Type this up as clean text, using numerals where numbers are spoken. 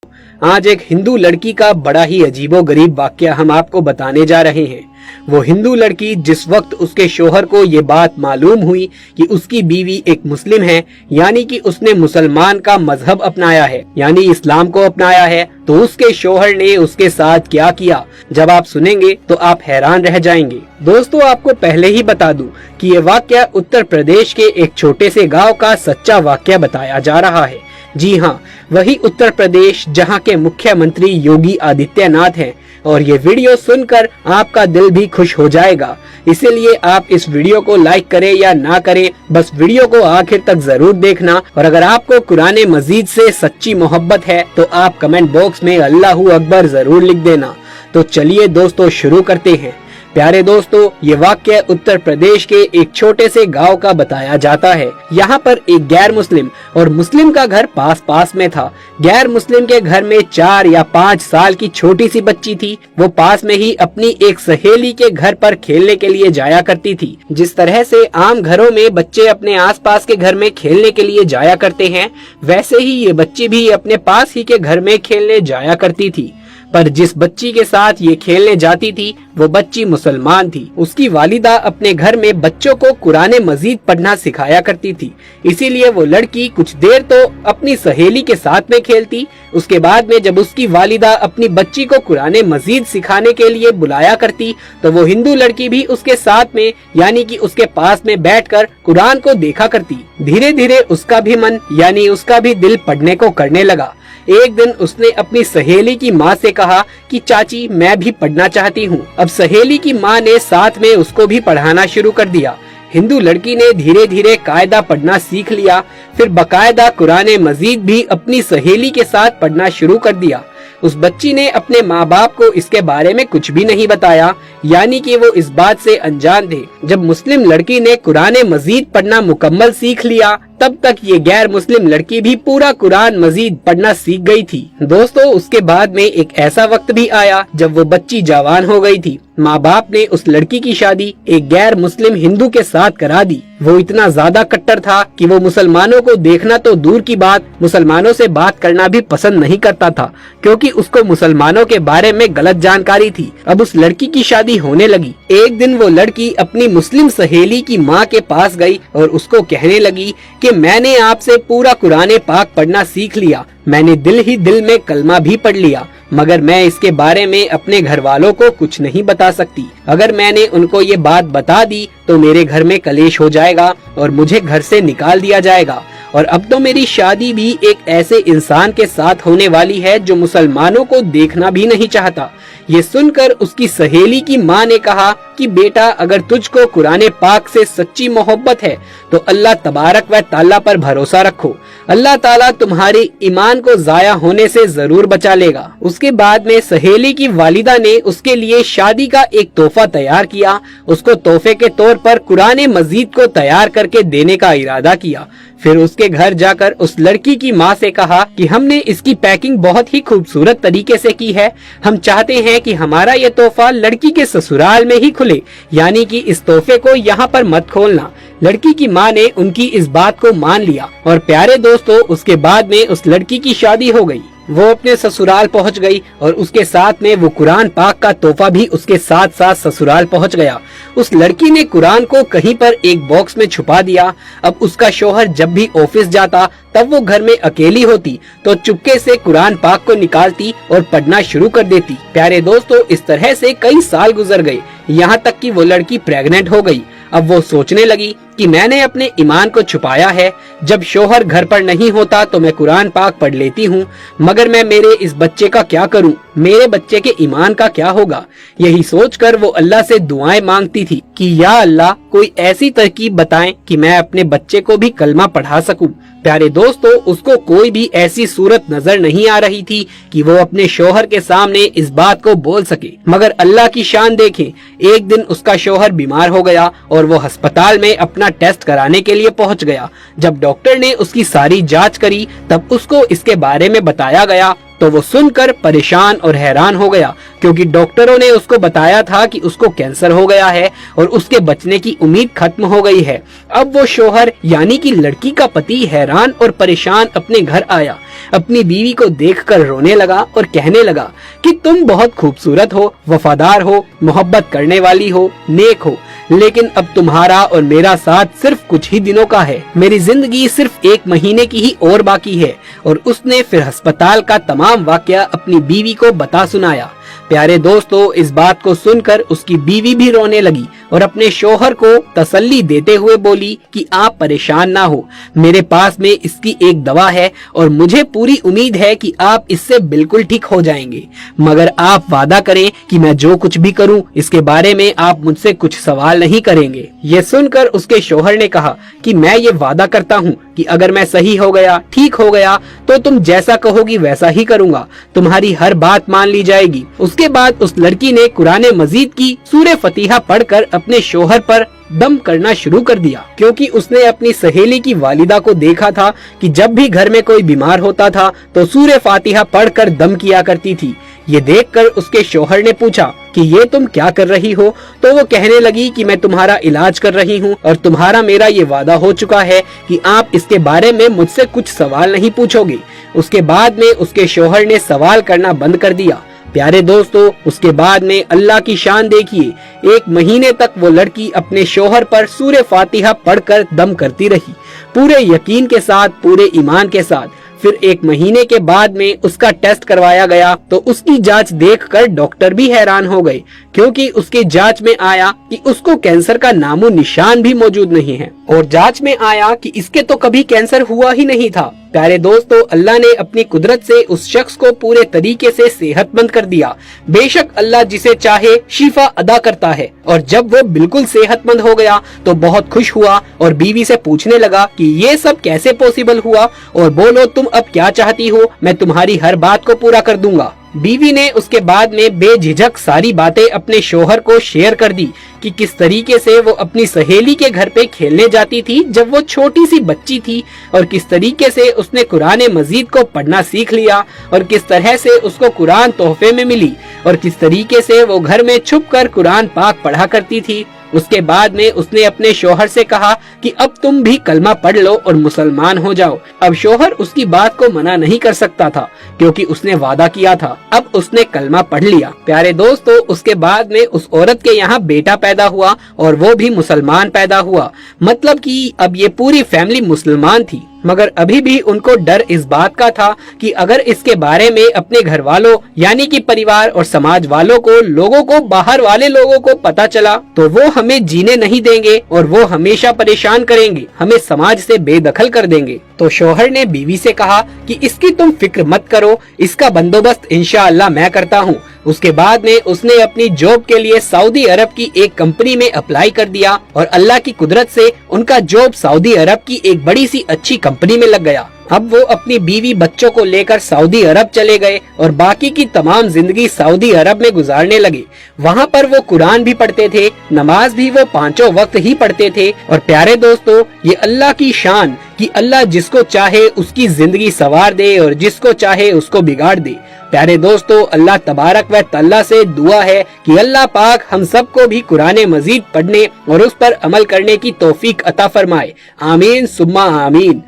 आज एक हिंदू लड़की का बड़ा ही अजीबोगरीब वाकया हम आपको बताने जा रहे हैं। वो हिंदू लड़की जिस वक्त उसके शोहर को ये बात मालूम हुई कि उसकी बीवी एक मुस्लिम है, यानी कि उसने मुसलमान का मजहब अपनाया है, यानी इस्लाम को अपनाया है, तो उसके शोहर ने उसके साथ क्या किया, जब आप सुनेंगे तो आप हैरान रह जाएंगे। दोस्तों, आपको पहले ही बता दूं कि ये वाकया उत्तर प्रदेश के एक छोटे से गाँव का सच्चा वाकया बताया जा रहा है। जी हाँ, वही उत्तर प्रदेश जहां के मुख्यमंत्री योगी आदित्यनाथ हैं, और ये वीडियो सुनकर आपका दिल भी खुश हो जाएगा। इसीलिए आप इस वीडियो को लाइक करें या ना करें, बस वीडियो को आखिर तक जरूर देखना। और अगर आपको कुरान मजीद से सच्ची मोहब्बत है तो आप कमेंट बॉक्स में अल्लाहू अकबर जरूर लिख देना। तो चलिए दोस्तों, शुरू करते हैं। प्यारे दोस्तों, ये वाक्य उत्तर प्रदेश के एक छोटे से गांव का बताया जाता है। यहाँ पर एक गैर मुस्लिम और मुस्लिम का घर पास पास में था। गैर मुस्लिम के घर में 4 या 5 साल की छोटी सी बच्ची थी। वो पास में ही अपनी एक सहेली के घर पर खेलने के लिए जाया करती थी। जिस तरह से आम घरों में बच्चे अपने आसपास के घर में खेलने के लिए जाया करते हैं, वैसे ही ये बच्ची भी अपने पास ही के घर में खेलने जाया करती थी। पर जिस बच्ची के साथ ये खेलने जाती थी वो बच्ची मुसलमान थी। उसकी वालिदा अपने घर में बच्चों को कुरान मजीद पढ़ना सिखाया करती थी। इसीलिए वो लड़की कुछ देर तो अपनी सहेली के साथ में खेलती, उसके बाद में जब उसकी वालिदा अपनी बच्ची को कुरान मजीद सिखाने के लिए बुलाया करती तो वो हिंदू लड़की भी उसके साथ में यानी कि उसके पास में बैठकर कुरान को देखा करती। धीरे धीरे उसका भी मन यानी उसका भी दिल पढ़ने को करने लगा। एक दिन उसने अपनी सहेली की माँ से कहा कि चाची, मैं भी पढ़ना चाहती हूँ। अब सहेली की माँ ने साथ में उसको भी पढ़ाना शुरू कर दिया। हिंदू लड़की ने धीरे धीरे कायदा पढ़ना सीख लिया, फिर बकायदा कुरान मजीद भी अपनी सहेली के साथ पढ़ना शुरू कर दिया। उस बच्ची ने अपने माँ बाप को इसके बारे में कुछ भी नहीं बताया, यानी कि वो इस बात से अनजान थे। जब मुस्लिम लड़की ने कुरान मजीद पढ़ना मुकम्मल सीख लिया, तब तक ये गैर मुस्लिम लड़की भी पूरा कुरान मजीद पढ़ना सीख गई थी। दोस्तों, उसके बाद में एक ऐसा वक्त भी आया जब वो बच्ची जवान हो गई थी। माँ बाप ने उस लड़की की शादी एक गैर मुस्लिम हिंदू के साथ करा दी। वो इतना ज्यादा कट्टर था कि वो मुसलमानों को देखना तो दूर की बात, मुसलमानों से बात करना भी पसंद नहीं करता था, क्योंकि उसको मुसलमानों के बारे में गलत जानकारी थी। अब उस लड़की की शादी होने लगी। एक दिन वो लड़की अपनी मुस्लिम सहेली की माँ के पास गई और उसको कहने लगी कि मैंने आपसे पूरा कुरान पाक पढ़ना सीख लिया, मैंने दिल ही दिल में कलमा भी पढ़ लिया, मगर मैं इसके बारे में अपने घर वालों को कुछ नहीं बता सकती। अगर मैंने उनको ये बात बता दी तो मेरे घर में कलेश हो जाएगा और मुझे घर से निकाल दिया जाएगा। और अब तो मेरी शादी भी एक ऐसे इंसान के साथ होने वाली है जो मुसलमानों को देखना भी नहीं चाहता। ये सुनकर उसकी सहेली की माँ ने कहा कि बेटा, अगर तुझको कुरान पाक से सच्ची मोहब्बत है तो अल्लाह तबारक व ताला पर भरोसा रखो, अल्लाह ताला तुम्हारे ईमान को जाया होने से जरूर बचा लेगा। उसके बाद में सहेली की वालिदा ने उसके लिए शादी का एक तोहफा तैयार किया। उसको तोहफे के तौर पर कुरान मजीद को तैयार करके देने का इरादा किया। फिर उसके घर जाकर उस लड़की की माँ से कहा कि हमने इसकी पैकिंग बहुत ही खूबसूरत तरीके से की है, हम चाहते हैं कि हमारा ये तोहफा लड़की के ससुराल में ही खुले, यानी कि इस तोहफे को यहाँ पर मत खोलना। लड़की की माँ ने उनकी इस बात को मान लिया और प्यारे दोस्तों, उसके बाद में उस लड़की की शादी हो गई। वो अपने ससुराल पहुंच गई और उसके साथ में वो कुरान पाक का तोहफा भी उसके साथ साथ ससुराल पहुंच गया। उस लड़की ने कुरान को कहीं पर एक बॉक्स में छुपा दिया। अब उसका शौहर जब भी ऑफिस जाता तब वो घर में अकेली होती तो चुपके से कुरान पाक को निकालती और पढ़ना शुरू कर देती। प्यारे दोस्तों, इस तरह से कई साल गुजर गए, यहाँ तक कि वो लड़की प्रेग्नेंट हो गई। अब वो सोचने लगी कि मैंने अपने ईमान को छुपाया है, जब शौहर घर पर नहीं होता तो मैं कुरान पाक पढ़ लेती हूँ, मगर मैं मेरे इस बच्चे का क्या करूँ, मेरे बच्चे के ईमान का क्या होगा। यही सोचकर वो अल्लाह से दुआएं मांगती थी कि या अल्लाह, कोई ऐसी तरकीब बताएं कि मैं अपने बच्चे को भी कलमा पढ़ा सकूं। प्यारे दोस्तों, उसको कोई भी ऐसी सूरत नजर नहीं आ रही थी कि वो अपने शौहर के सामने इस बात को बोल सके। मगर अल्लाह की शान देखें, एक दिन उसका शौहर बीमार हो गया और वो अस्पताल में अपना टेस्ट कराने के लिए पहुंच गया। जब डॉक्टर ने उसकी सारी जांच करी तब उसको इसके बारे में बताया गया तो वो सुनकर परेशान और हैरान हो गया, क्योंकि डॉक्टरों ने उसको बताया था कि उसको कैंसर हो गया है और उसके बचने की उम्मीद खत्म हो गई है। अब वो शोहर यानी कि लड़की का पति हैरान और परेशान अपने घर आया, अपनी बीवी को देखकर रोने लगा और कहने लगा कि तुम बहुत खूबसूरत हो, वफादार हो, मोहब्बत करने वाली हो, नेक हो, लेकिन अब तुम्हारा और मेरा साथ सिर्फ कुछ ही दिनों का है। मेरी जिंदगी सिर्फ 1 महीने की ही और बाकी है। और उसने फिर अस्पताल का तमाम वाकया अपनी बीवी को बता सुनाया। प्यारे दोस्तों, इस बात को सुनकर उसकी बीवी भी रोने लगी और अपने शोहर को तसल्ली देते हुए बोली कि आप परेशान ना हो, मेरे पास में इसकी एक दवा है और मुझे पूरी उम्मीद है कि आप इससे बिल्कुल ठीक हो जाएंगे, मगर आप वादा करें कि मैं जो कुछ भी करूं इसके बारे में आप मुझसे कुछ सवाल नहीं करेंगे। ये सुनकर उसके शोहर ने कहा कि मैं ये वादा करता हूँ कि अगर मैं सही हो गया, ठीक हो गया, तो तुम जैसा कहोगी वैसा ही करूंगा, तुम्हारी हर बात मान ली जाएगी। उसके बाद उस लड़की ने कुरान मजीद की सूरह फतीहा पढ़कर अपने शोहर पर दम करना शुरू कर दिया, क्योंकि उसने अपनी सहेली की वालिदा को देखा था कि जब भी घर में कोई बीमार होता था तो सूरह फातिहा पढ़कर दम किया करती थी। ये देखकर उसके शोहर ने पूछा कि ये तुम क्या कर रही हो? तो वो कहने लगी कि मैं तुम्हारा इलाज कर रही हूँ और तुम्हारा मेरा ये वादा हो चुका है कि आप इसके बारे में मुझसे कुछ सवाल नहीं पूछोगे। उसके बाद में उसके शोहर ने सवाल करना बंद कर दिया। प्यारे दोस्तों, उसके बाद में अल्लाह की शान देखिए, 1 महीने तक वो लड़की अपने शोहर पर सूरह फातिहा पढ़कर दम करती रही, पूरे यकीन के साथ, पूरे ईमान के साथ। फिर 1 महीने के बाद में उसका टेस्ट करवाया गया तो उसकी जांच देखकर डॉक्टर भी हैरान हो गए, क्योंकि उसके जांच में आया कि उसको कैंसर का नामो निशान भी मौजूद नहीं है और जांच में आया कि इसके तो कभी कैंसर हुआ ही नहीं था। प्यारे दोस्तों, अल्लाह ने अपनी कुदरत से उस शख्स को पूरे तरीके से सेहतमंद कर दिया। बेशक अल्लाह जिसे चाहे शिफा अदा करता है। और जब वो बिल्कुल सेहतमंद हो गया तो बहुत खुश हुआ और बीवी से पूछने लगा कि ये सब कैसे पॉसिबल हुआ, और बोलो तुम अब क्या चाहती हो, मैं तुम्हारी हर बात को पूरा कर दूंगा। बीवी ने उसके बाद में बेझिझक सारी बातें अपने शोहर को शेयर कर दी कि किस तरीके से वो अपनी सहेली के घर पे खेलने जाती थी जब वो छोटी सी बच्ची थी, और किस तरीके से उसने कुरान मजीद को पढ़ना सीख लिया, और किस तरह से उसको कुरान तोहफे में मिली, और किस तरीके से वो घर में छुपकर कुरान पाक पढ़ा करती थी। उसके बाद में उसने अपने शोहर से कहा कि अब तुम भी कलमा पढ़ लो और मुसलमान हो जाओ। अब शोहर उसकी बात को मना नहीं कर सकता था, क्योंकि उसने वादा किया था। अब उसने कलमा पढ़ लिया। प्यारे दोस्तों, उसके बाद में उस औरत के यहाँ बेटा पैदा हुआ और वो भी मुसलमान पैदा हुआ, मतलब कि अब ये पूरी फैमिली मुसलमान थी। मगर अभी भी उनको डर इस बात का था कि अगर इसके बारे में अपने घर वालों यानी कि परिवार और समाज वालों को, लोगों को, बाहर वाले लोगों को पता चला तो वो हमें जीने नहीं देंगे और वो हमेशा परेशान करेंगे, हमें समाज से बेदखल कर देंगे। तो शोहर ने बीवी से कहा कि इसकी तुम फिक्र मत करो, इसका बंदोबस्त इंशाअल्लाह मैं करता हूँ। उसके बाद में उसने अपनी जॉब के लिए सऊदी अरब की एक कंपनी में अप्लाई कर दिया और अल्लाह की कुदरत से उनका जॉब सऊदी अरब की एक बड़ी सी अच्छी कंपनी में लग गया। अब वो अपनी बीवी बच्चों को लेकर सऊदी अरब चले गए और बाकी की तमाम जिंदगी सऊदी अरब में गुजारने लगे। वहाँ पर वो कुरान भी पढ़ते थे, नमाज भी वो 5 वक्त ही पढ़ते थे। और प्यारे दोस्तों, ये अल्लाह की शान कि अल्लाह जिसको चाहे उसकी जिंदगी संवार दे और जिसको चाहे उसको बिगाड़ दे। प्यारे दोस्तों, अल्लाह तबारक व तआला से दुआ है कि अल्लाह पाक हम सबको भी कुरान मजीद पढ़ने और उस पर अमल करने की तौफीक अता फरमाए। आमीन सुम्मा आमीन।